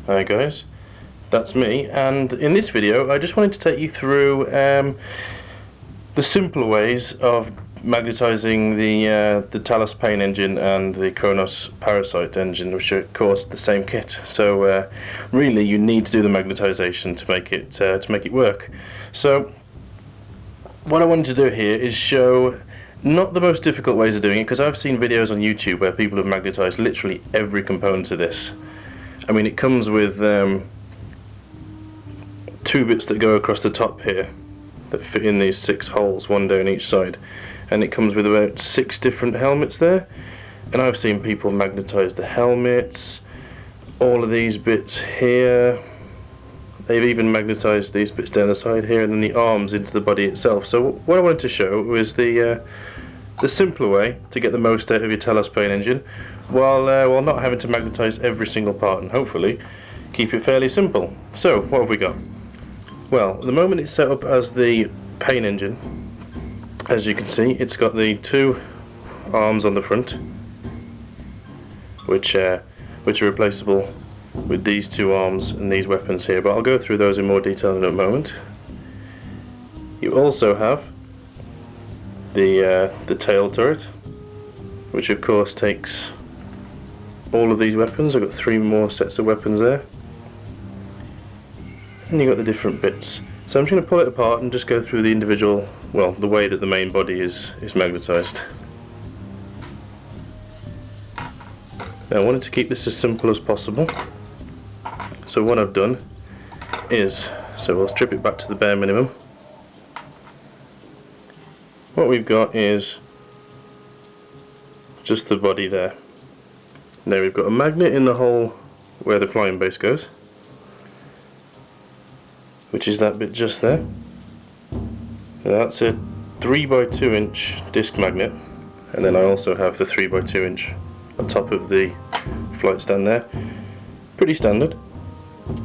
Hi guys, that's me, and in this video I just wanted to take you through the simpler ways of magnetizing the Talos paint engine and the Cronos Parasite Engine, which are of course the same kit. So really you need to do the magnetization to make it work. So what I wanted to do here is show not the most difficult ways of doing it, because I've seen videos on YouTube where people have magnetized literally every component of this. I mean, it comes with two bits that go across the top here that fit in these 6 holes, one down each side, and it comes with about 6 different helmets there. And I've seen people magnetize the helmets, all of these bits here. They've even magnetized these bits down the side here, and then the arms into the body itself. So what I wanted to show was the simpler way to get the most out of your Talos paint engine while not having to magnetize every single part, and hopefully keep it fairly simple. So what have we got? Well, at the moment it's set up as the paint engine. As you can see, it's got the 2 arms on the front, which are replaceable with these 2 arms and these weapons here, but I'll go through those in more detail in a moment. You also have the tail turret, which of course takes all of these weapons. I've got 3 more sets of weapons there, and you've got the different bits. So I'm just going to pull it apart and just go through the individual, well, the way that the main body is magnetized. Now, I wanted to keep this as simple as possible, so what I've done is, so we'll strip it back to the bare minimum. What we've got is just the body there. Now we've got a magnet in the hole where the flying base goes, which is that bit just there. Now that's a 3x2 inch disc magnet, and then I also have the 3x2 inch on top of the flight stand there. Pretty standard.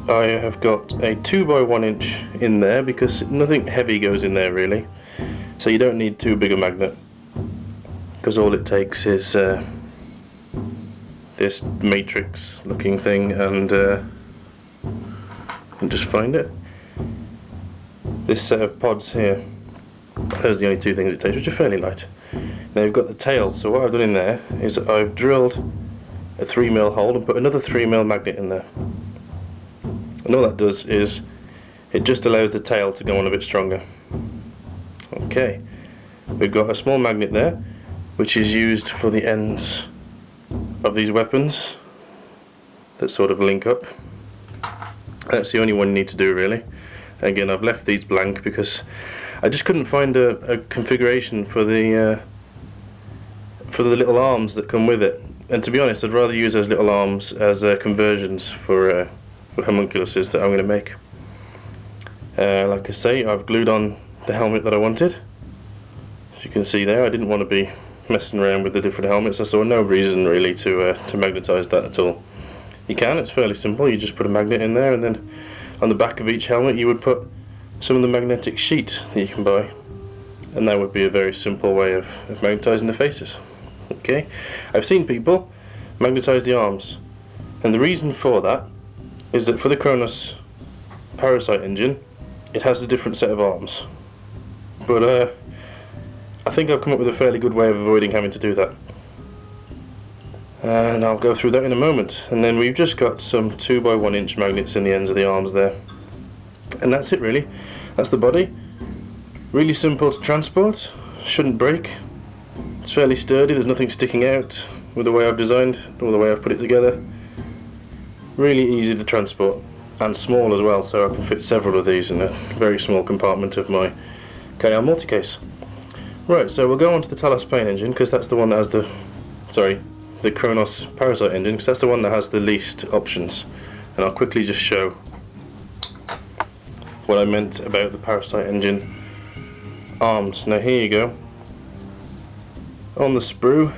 I have got a 2x1 inch in there because nothing heavy goes in there really, so you don't need too big a magnet, because all it takes is this matrix looking thing, and just find it. This set of pods here, those are the only 2 things it takes, which are fairly light. Now you've got the tail, so what I've done in there is I've drilled a 3mm hole and put another 3mm magnet in there. And all that does is it just allows the tail to go on a bit stronger. Okay, we've got a small magnet there, which is used for the ends of these weapons that sort of link up. That's the only one you need to do really. Again, I've left these blank because I just couldn't find a configuration for the little arms that come with it. And to be honest, I'd rather use those little arms as conversions for homunculuses that I'm going to make. Like I say, I've glued on the helmet that I wanted. As you can see there, I didn't want to be messing around with the different helmets. I saw no reason really to magnetize that at all. You can, it's fairly simple. You just put a magnet in there, and then on the back of each helmet you would put some of the magnetic sheet that you can buy, and that would be a very simple way of magnetizing the faces. Okay, I've seen people magnetize the arms, and the reason for that is that for the Cronos Parasite Engine it has a different set of arms, but I think I've come up with a fairly good way of avoiding having to do that, and I'll go through that in a moment. And then we've just got some 2x1 inch magnets in the ends of the arms there, and that's it really. That's the body. Really simple to transport, shouldn't break, it's fairly sturdy, there's nothing sticking out with the way I've designed or the way I've put it together. Really easy to transport, and small as well, so I can fit several of these in a very small compartment of my KR multi-case. Right, so we'll go on to the Talos paint engine, because that's the one that has the Cronos Parasite Engine, because that's the one that has the least options. And I'll quickly just show what I meant about the Parasite Engine arms. Now here you go. On the sprue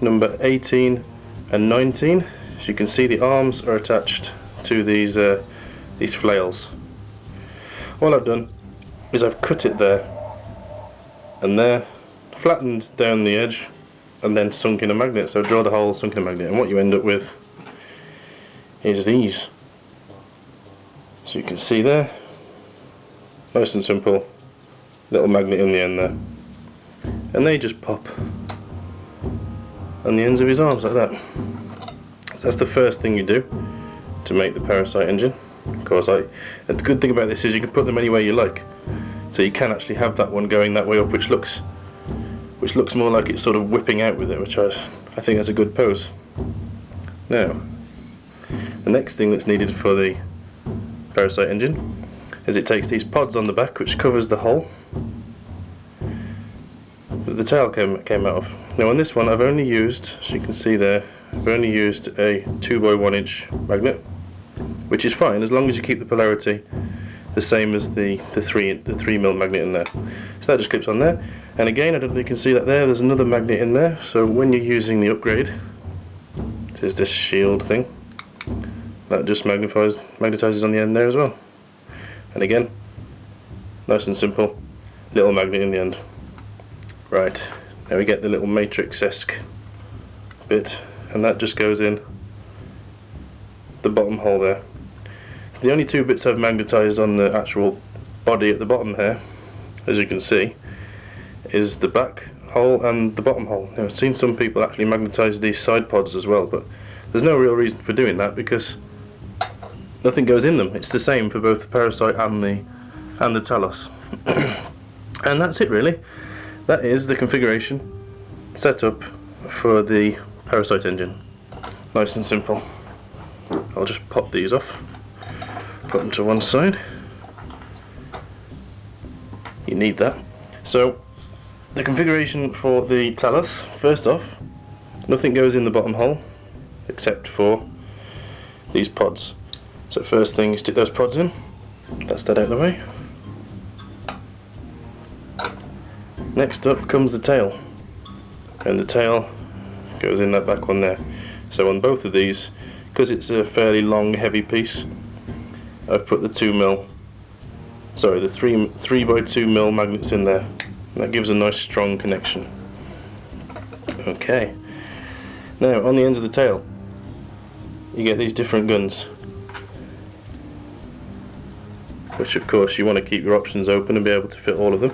number 18 and 19, as you can see, the arms are attached to these flails. All I've done is I've cut it there and there, flattened down the edge, and then sunk in a magnet. So draw the hole, sunk in a magnet, and what you end up with is these. you can see there, nice and simple, little magnet in the end there, and they just pop on the ends of his arms like that. So that's the first thing you do to make the Parasite engine. Of course, the good thing about this is you can put them anywhere you like, so you can actually have that one going that way up, which looks more like it's sort of whipping out with it, which I think that's a good pose. Now, the next thing that's needed for the Parasite engine is it takes these pods on the back, which covers the hole that the tail came out of. Now on this one I've only used, as you can see there, I've only used a 2x1 inch magnet, which is fine as long as you keep the polarity the same as the 3mm magnet in there. So that just clips on there, and again, I don't know if you can see that there's another magnet in there, so when you're using the upgrade, there's this shield thing that just magnetizes on the end there as well. And again, nice and simple, little magnet in the end. Right, now we get the little matrix-esque bit, and that just goes in the bottom hole there. The only two bits I've magnetized on the actual body at the bottom here, as you can see, is the back hole and the bottom hole. Now, I've seen some people actually magnetize these side pods as well, but there's no real reason for doing that because nothing goes in them. It's the same for both the Parasite and the Talos. And that's it really. That is the configuration setup for the Parasite engine. Nice and simple. I'll just pop these off, put them to one side. You need that. So the configuration for the Talos, first off, nothing goes in the bottom hole except for these pods. So first thing you stick those pods in, that's that out of the way. Next up comes the tail, and the tail goes in that back one there. So on both of these, because it's a fairly long heavy piece, I've put the 3x2mm magnets in there. That gives a nice strong connection. Okay, now on the ends of the tail you get these different guns, which of course you want to keep your options open and be able to fit all of them.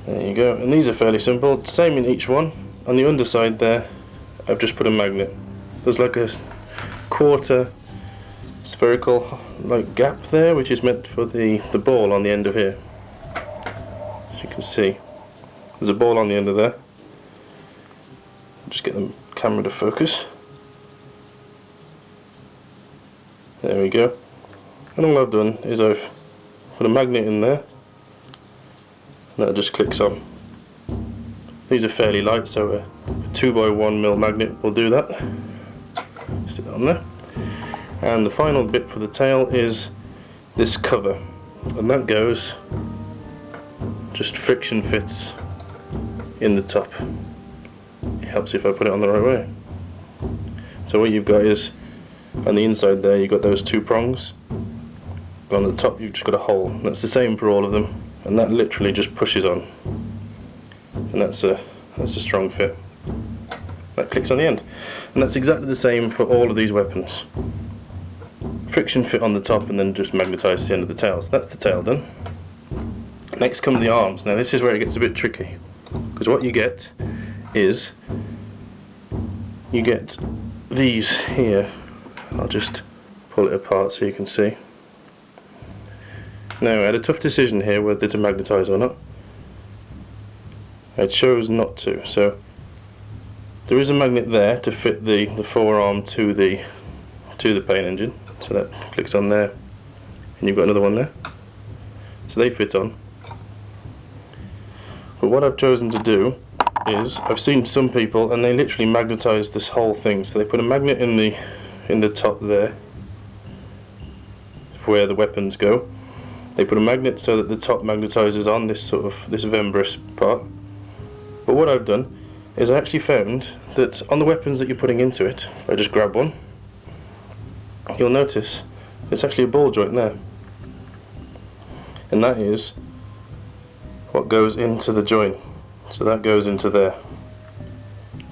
There you go, and these are fairly simple, same in each one. On the underside there I've just put a magnet. There's like a quarter spherical like gap there, which is meant for the ball on the end of here. As you can see, there's a ball on the end of there. Just get the camera to focus. There we go. And all I've done is I've put a magnet in there, and that just clicks on. These are fairly light, so a 2x1mm magnet will do that. Stick that on there. And the final bit for the tail is this cover, and that goes, just friction fits in the top. It helps if I put it on the right way. So what you've got is, on the inside there you've got those two prongs, and on the top you've just got a hole. That's the same for all of them, and that literally just pushes on, and that's a strong fit. That clicks on the end, and that's exactly the same for all of these weapons. Friction fit on the top and then just magnetise the end of the tail. So that's the tail done. Next come the arms. Now this is where it gets a bit tricky, because what you get is you get these here. I'll just pull it apart so you can see. Now I had a tough decision here whether to magnetise or not. I chose not to. So there is a magnet there to fit the forearm to the paint engine. So that clicks on there, and you've got another one there. So they fit on. But what I've chosen to do is, I've seen some people and they literally magnetise this whole thing. So they put a magnet in the top there for where the weapons go. They put a magnet so that the top magnetises on this membranous part. But what I've done is I actually found that on the weapons that you're putting into it, if I just grab one, you'll notice it's actually a ball joint there, and that is what goes into the joint. So that goes into there,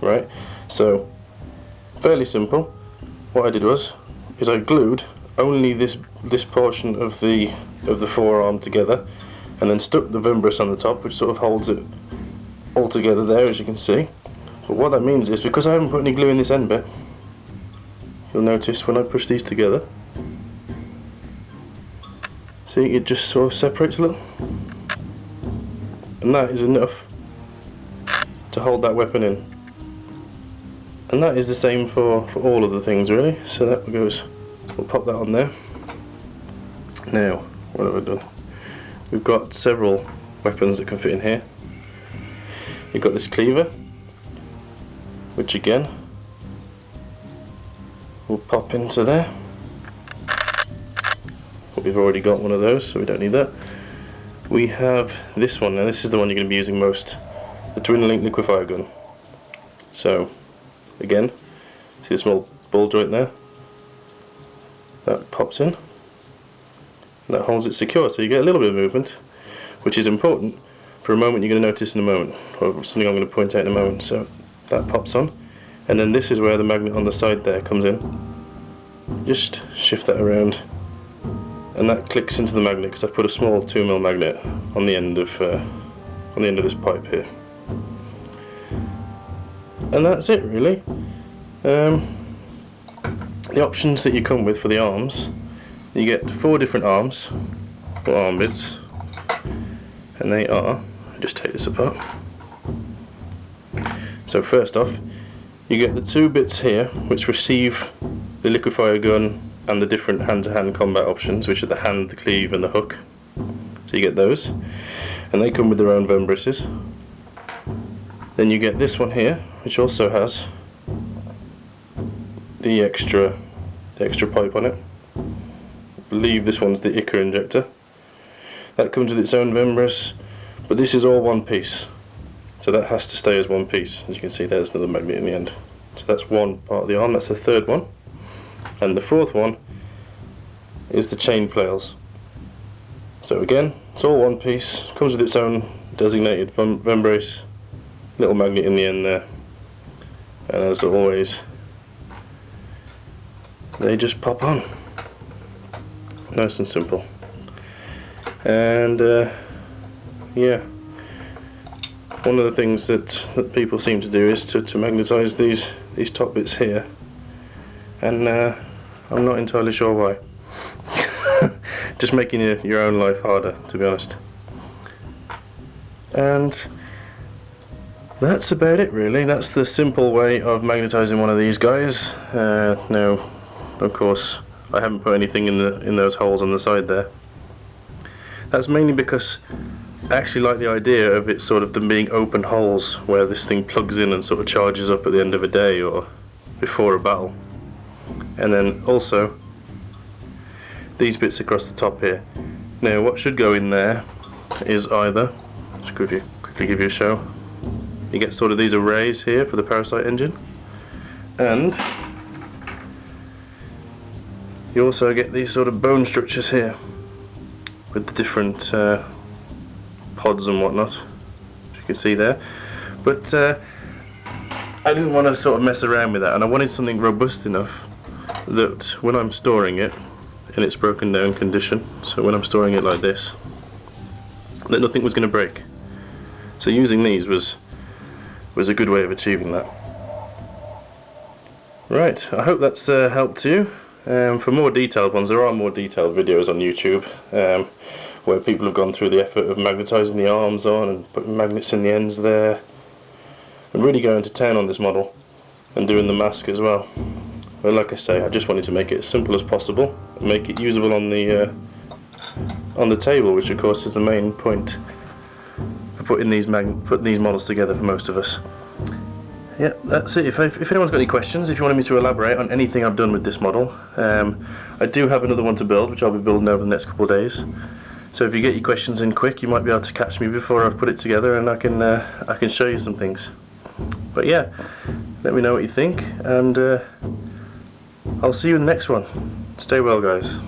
right? So fairly simple. What I did was is I glued only this portion of the forearm together, and then stuck the Vembris on the top, which sort of holds it all together there, as you can see. But what that means is, because I haven't put any glue in this end bit, you'll notice when I push these together, see, it just sort of separates a little, and that is enough to hold that weapon in. And that is the same for all of the things, really. So that goes, we'll pop that on there. Now, what have I done? We've got several weapons that can fit in here. You've got this cleaver, which again will pop into there. But we've already got one of those, so we don't need that. We have this one. Now this is the one you're going to be using most, the twin link liquefier gun. So again, see the small ball joint there? That pops in, and that holds it secure, so you get a little bit of movement, which is important for a moment you're going to notice in a moment, or something I'm going to point out in a moment. So that pops on, and then this is where the magnet on the side there comes in. Just shift that around, and that clicks into the magnet, because I've put a small 2mm magnet on the end of this pipe here. And that's it, really. The options that you come with for the arms, you get 4 different arms, or arm bits, and they are, I'll just take this apart. So first off, you get the 2 bits here which receive the liquefier gun and the different hand-to-hand combat options, which are the hand, the cleave and the hook. So you get those, and they come with their own Vembrises. Then you get this one here, which also has the extra pipe on it. I believe this one's the Icar injector. That comes with its own Vembris, but this is all one piece, so that has to stay as one piece. As you can see, there's another magnet in the end. So that's one part of the arm. That's the 3rd one, and the 4th one is the chain flails. So again, it's all one piece. Comes with its own designated Vembris, little magnet in the end there, and as always, they just pop on, nice and simple. And yeah, one of the things that people seem to do is to magnetize these top bits here, and I'm not entirely sure why. Just making your own life harder, to be honest. And that's about it, really. That's the simple way of magnetizing one of these guys. Now, of course, I haven't put anything in those holes on the side there. That's mainly because I actually like the idea of it sort of them being open holes where this thing plugs in and sort of charges up at the end of a day or before a battle. And then also these bits across the top here. Now, what should go in there is either, just quickly give you a show. You get sort of these arrays here for the Parasite Engine, and you also get these sort of bone structures here with the different pods and whatnot, as you can see there. But I didn't want to sort of mess around with that, and I wanted something robust enough that when I'm storing it in its broken down condition, so when I'm storing it like this, that nothing was going to break. So using these was a good way of achieving that. Right, I hope that's helped you. For more detailed ones, there are more detailed videos on YouTube where people have gone through the effort of magnetising the arms on and putting magnets in the ends there, and really going to town on this model and doing the mask as well. But like I say, I just wanted to make it as simple as possible and make it usable on the table, which of course is the main point for putting these models together for most of us. Yeah, that's it. If anyone's got any questions, if you wanted me to elaborate on anything I've done with this model, I do have another one to build, which I'll be building over the next couple of days. So if you get your questions in quick, you might be able to catch me before I've put it together, and I can show you some things. But yeah, let me know what you think, and I'll see you in the next one. Stay well, guys.